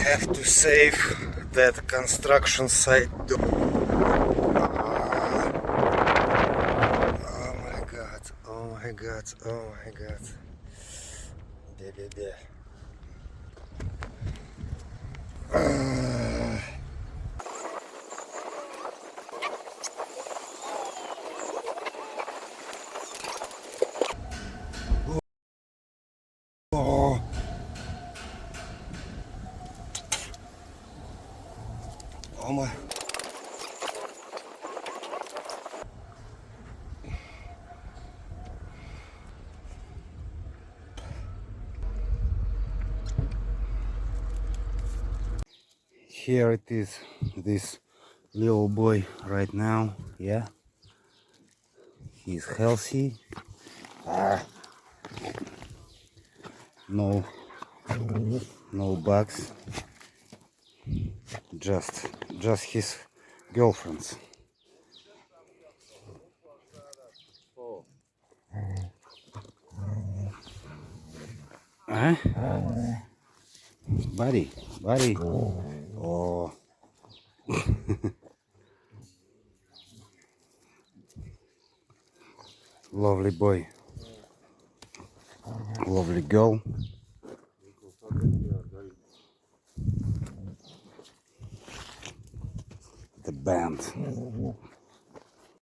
have to save that construction site. Oh my god, oh my god, oh my god. Да-да-да. Oh. Oh my. Here it is, this little boy right now, yeah. He's healthy. No bugs. Just his girlfriends. Huh? Buddy. Oh. Lovely boy. Lovely girl. The band.